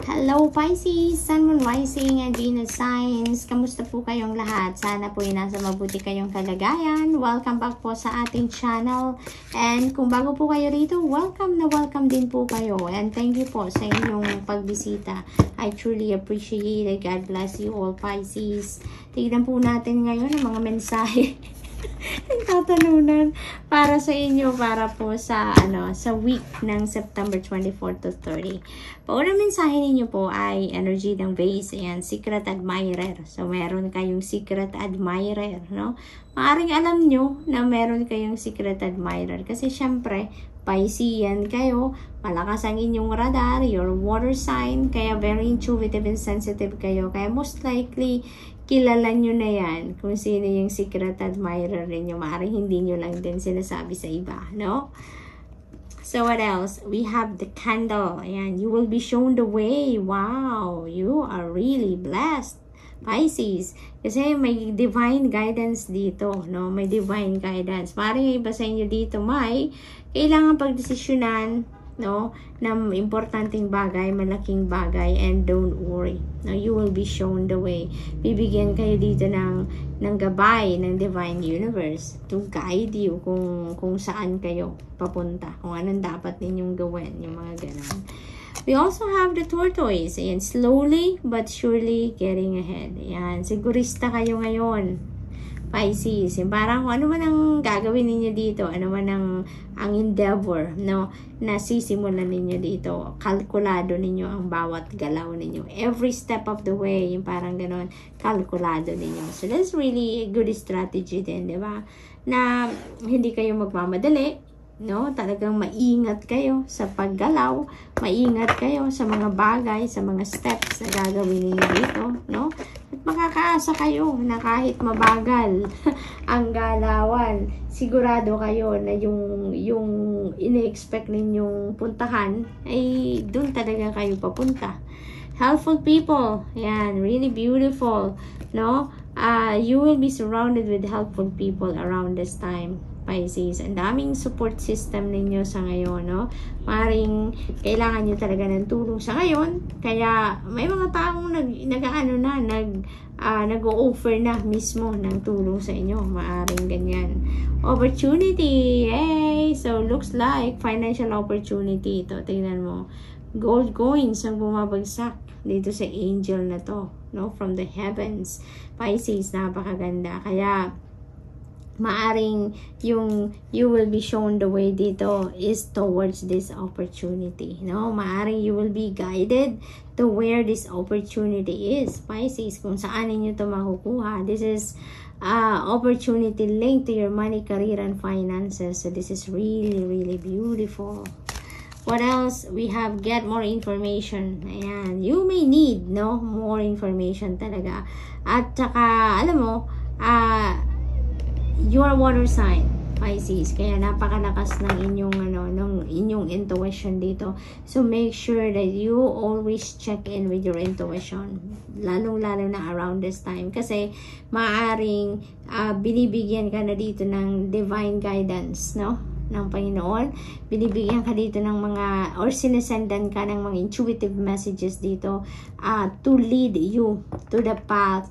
Hello Pisces, Sun, Moon, Rising, and Venus signs. Kamusta po kayong lahat? Sana po ay nasa mabuti kayong kalagayan. Welcome back po sa ating channel. And kung bago po kayo rito, welcome na welcome din po kayo. And thank you po sa inyong pagbisita. I truly appreciate it. God bless you all, Pisces. Tignan po natin ngayon ang mga mensahe ang tatalunan para sa inyo, para po sa sa week ng September 24 to 30. Paunang mensahe ninyo po ay energy ng base. Ayan, secret admirer. So meron kayong secret admirer, no? Maaring alam nyo na meron kayong secret admirer kasi syempre Piscean kayo, malakas ang inyong radar, your water sign, kaya very intuitive and sensitive kayo, kaya most likely kilala nyo na yan kung sino yung secret admirer ninyo. Maaaring hindi nyo lang din sinasabi sa iba, no? So what else? We have the candle. Ayan, you will be shown the way. Wow, you are really blessed, Pisces. Kasi may divine guidance dito, no? May divine guidance. Maaaring iba sa inyo dito may kailangan pagdesisyonan, no, ng importanteng bagay, malaking bagay, and don't worry. No, you will be shown the way. Bibigyan kayo dito ng gabay ng divine universe to guide you kung saan kayo papunta, kung anong dapat ninyong gawin, yung mga ganun. We also have the tortoise. Ayan, slowly but surely getting ahead. Ayan, sigurista kayo ngayon, Pisces. Yung parang kung ano man ang gagawin ninyo dito, ano man ang endeavor, no, na sisimulan ninyo dito, kalkulado ninyo ang bawat galaw ninyo. Every step of the way, yung parang ganon, kalkulado ninyo. So that's really a good strategy din, di ba? Na hindi kayo magmamadali, no? Talagang maingat kayo sa paggalaw, maingat kayo sa mga bagay, sa mga steps na gagawin ninyo dito, no? At makakaasa kayo na kahit mabagal ang galawan, sigurado kayo na yung ine-expect ninyong puntahan ay doon talaga kayo papunta. Helpful people, yan, really beautiful, no? You will be surrounded with helpful people around this time, Pisces. Ang daming support system ninyo sa ngayon, no? Maring kailangan nyo talaga ng tulong sa ngayon. Kaya may mga taong nag-o-offer na mismo ng tulong sa inyo. Maaring ganyan. Opportunity! Yay! So, looks like financial opportunity ito. Tingnan mo. Gold coins ang bumabagsak dito sa angel na to, no? From the heavens. Pisces, napakaganda. Kaya maaring yung you will be shown the way dito is towards this opportunity, no? Maaring you will be guided to where this opportunity is, Pisces, kung saan ninyo to makukuha. This is opportunity linked to your money, career, and finances. So this is really, really beautiful. What else? We have get more information. Ayan, you may need, no, more information talaga. At saka, alam mo, your water sign, Pisces, kaya napakalakas ng inyong intuition dito. So make sure that you always check in with your intuition, lalong-lalo na around this time, kasi maaring binibigyan ka na dito ng divine guidance, no, ng Panginoon. Binibigyan ka dito ng mga, or sinesendan ka ng mga intuitive messages dito to lead you to the path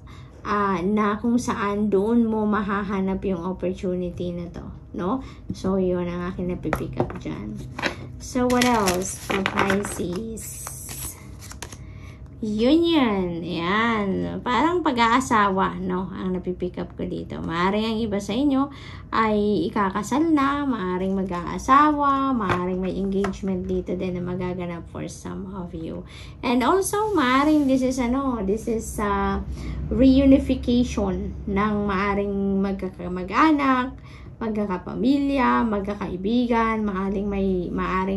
na kung saan doon mo mahahanap yung opportunity na to, no? So, yun ang akin napipick up dyan. So, what else for Pisces? Yun yan. Ayan. Parang pag-aasawa, no? Ang napipick up ko dito. Maaring ang iba sa inyo ay ikakasal na, maaring mag-aasawa, maaring may engagement dito din na magaganap for some of you. And also, maaring this is reunification ng maaring magkamag-anak, magkakapamilya, magkakaibigan, maaring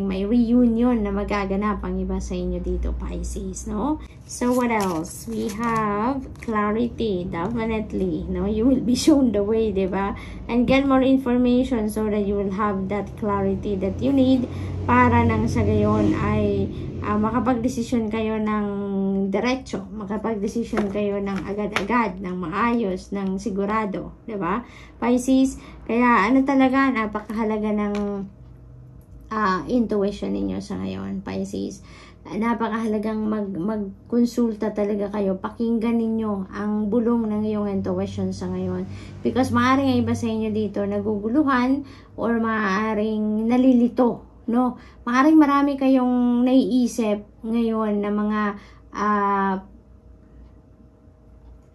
may reunion na magaganap ang iba sa inyo dito, Pisces, no? So, what else? We have clarity, definitely, no? You will be shown the way, diba? And get more information so that you will have that clarity that you need para nang sa gayon ay makapag-desisyon kayo ng diretso, makapag-desisyon kayo ng agad-agad, ng maayos, ng sigurado, diba? Pisces, kaya talaga, napakahalaga ng intuition ninyo sa ngayon, Pisces. napakahalagang magkonsulta talaga kayo. Pakinggan ninyo ang bulong ng iyong intuition sa ngayon. Because maaaring iba sa inyo dito naguguluhan or maaaring nalilito, no? Maaaring marami kayong naiisip ngayon na mga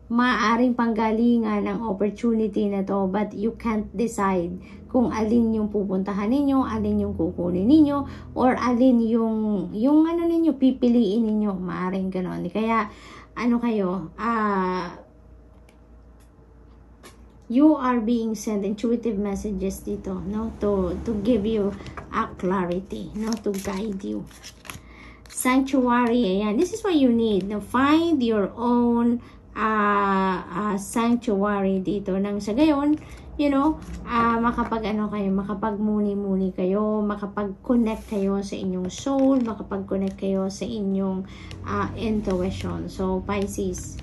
maaaring panggalingan ng opportunity na to, but you can't decide kung alin yung pupuntahan ninyo, alin yung kukunin ninyo, or alin yung ano ninyo, pipiliin ninyo. Maaaring ganon. Kaya, ano kayo, you are being sent intuitive messages dito, no? To give you a clarity, no? To guide you. Sanctuary, ayan. This is what you need. Now, find your own sanctuary dito. Nang sa gayon, you know, makapagmuni-muni kayo, makapag-connect kayo sa inyong soul, makapag-connect kayo sa inyong intuition. So, Pisces,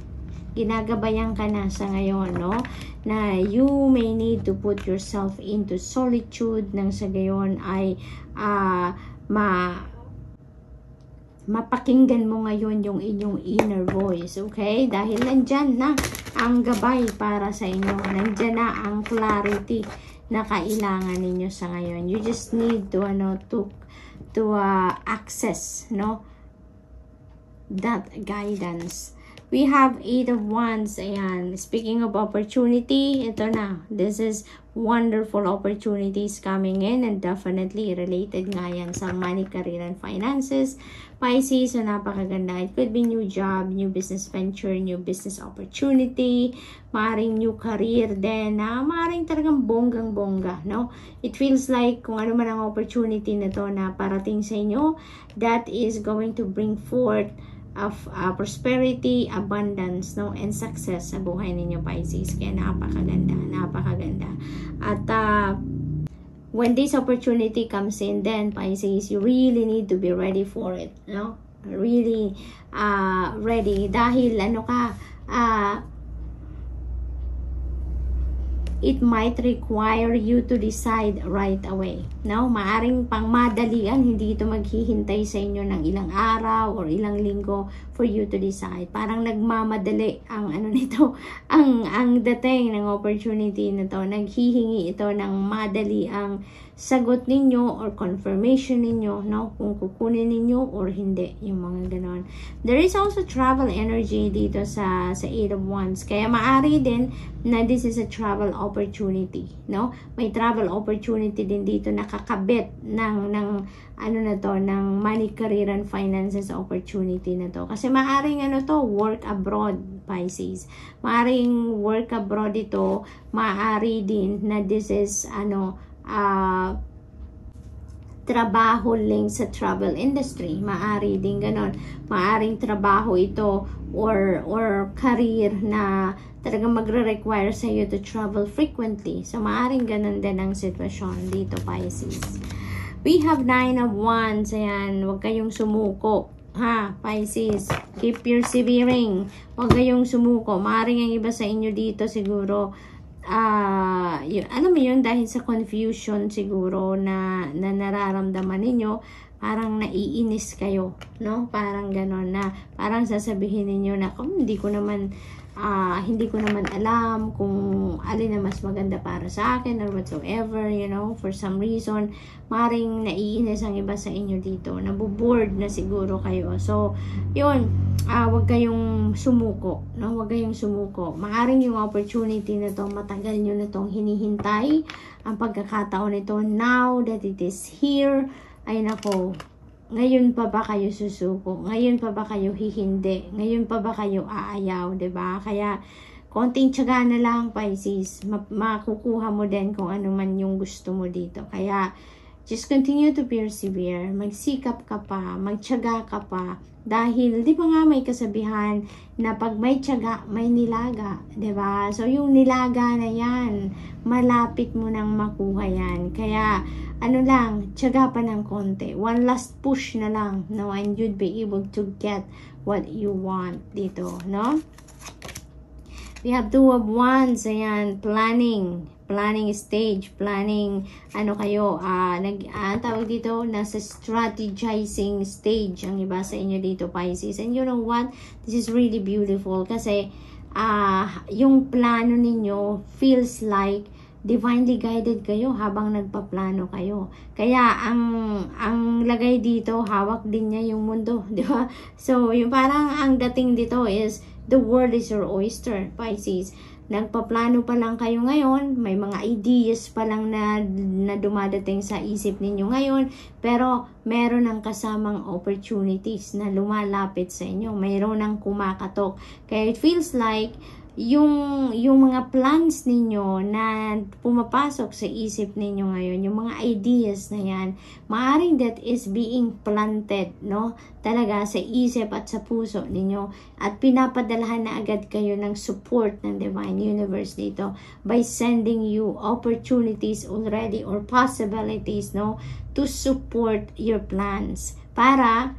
ginagabayan ka na sa ngayon, no? Na you may need to put yourself into solitude. Nang sa gayon ay mapakinggan mo ngayon yung inyong inner voice, okay? Dahil nandyan na ang gabay para sa inyo. Nandyan na ang clarity na kailangan ninyo sa ngayon. You just need to access, no, that guidance. We have 8 of Wands. Ayan. Speaking of opportunity, ito na. This is wonderful opportunities coming in and definitely related nga yan sa money, career, and finances. Pisces, so napakaganda. It could be new job, new business venture, new business opportunity, maring new career din, maring talagang bonggang-bongga, no? It feels like kung ano man ang opportunity na to na parating sa inyo, that is going to bring forth of prosperity, abundance, no, and success sa buhay ninyo, Pisces. Kaya napakaganda, napakaganda. At when this opportunity comes in, then Pisces, you really need to be ready for it, no? Really ready, dahil it might require you to decide right away, no? Maaring pang madalian, hindi ito maghihintay sa inyo ng ilang araw or ilang linggo for you to decide. Parang nagmamadali ang nito, ang dating ng opportunity na to. Naghihingi ito ng madali ang sagot ninyo or confirmation ninyo, no? Kung kukunin ninyo or hindi, yung mga ganon. There is also travel energy dito sa 8 of Wands. Kaya maari din na this is a travel opportunity, no? May travel opportunity din dito nakakabit ng ng money, career, and finances opportunity na to. Kasi maaring work abroad, Pisces. Maaring work abroad ito, maari din na this is trabaho link sa travel industry. Maari din ganon. Maaring trabaho ito or career na talagang magre-require sa iyo to travel frequently. So, maaring ganon din ang sitwasyon dito, Pisces. We have 9 of Wands. Ayan, huwag kayong sumuko. Ha, Pisces, keep persevering. Huwag kayong sumuko. Maaring ang iba sa inyo dito siguro alam mo yun, dahil sa confusion siguro na nararamdaman ninyo, parang naiinis kayo, no? Parang ganon na, parang sasabihin ninyo na hindi ko naman alam kung alin na mas maganda para sa akin or whatsoever, you know, for some reason, maring naiinis ang iba sa inyo dito, nabuboard na siguro kayo. So, yun, wag kayong sumuko, no? Wag kayong sumuko. Maaring yung opportunity na to, matagal nyo na tong hinihintay, ang pagkakataon nito, now that it is here, ay nako, ngayon pa ba kayo susuko? Ngayon pa ba kayo hihindi? Ngayon pa ba kayo aayaw? Diba? Kaya, konting tiyaga na lang, Pisces. Makukuha mo din kung ano man yung gusto mo dito. Kaya, just continue to persevere. Magsikap ka pa. Magtiyaga ka pa. Dahil, di ba nga may kasabihan na pag may tiyaga, may nilaga. Diba? So, yung nilaga na yan, malapit mo nang makuha yan. Kaya, tiyaga pa ng konti. One last push na lang, no? And you'd be able to get what you want dito, no? We have 2 of Wands. Ayan, planning. planning stage, planning, tawag dito, nasa strategizing stage ang iba sa inyo dito, Pisces. And you know what? This is really beautiful kasi yung plano ninyo feels like divinely guided kayo habang nagpaplano kayo. Kaya ang lagay dito, hawak din niya yung mundo, di ba? So, yung parang ang dating dito is the world is your oyster, Pisces. Nagpaplano pa lang kayo ngayon, may mga ideas pa lang na dumadating sa isip ninyo ngayon, pero meron ng kasamang opportunities na lumalapit sa inyo, mayroon ng kumakatok. Kaya it feels like yung mga plans ninyo na pumapasok sa isip ninyo ngayon, yung mga ideas na yan, maaring that is being planted, no? Talaga sa isip at sa puso ninyo, at pinapadalahan na agad kayo ng support ng Divine Universe dito by sending you opportunities already or possibilities, no, to support your plans. Para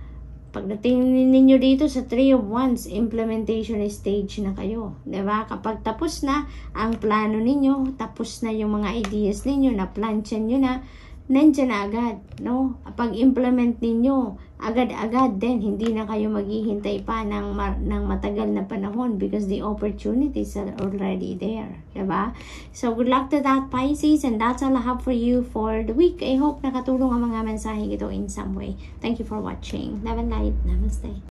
pagdating ninyo dito sa 3 of Wands, implementation stage na kayo. Diba? Kapag tapos na ang plano ninyo, tapos na yung mga ideas ninyo, na-plansyan nyo na, nandyan na agad. No? Pag implement ninyo, agad-agad din, hindi na kayo maghihintay pa ng matagal na panahon because the opportunities are already there. Diba? So, good luck to that, Pisces, and that's all I have for you for the week. I hope nakatulong ang mga mensahe ito in some way. Thank you for watching. Love and light. Namaste.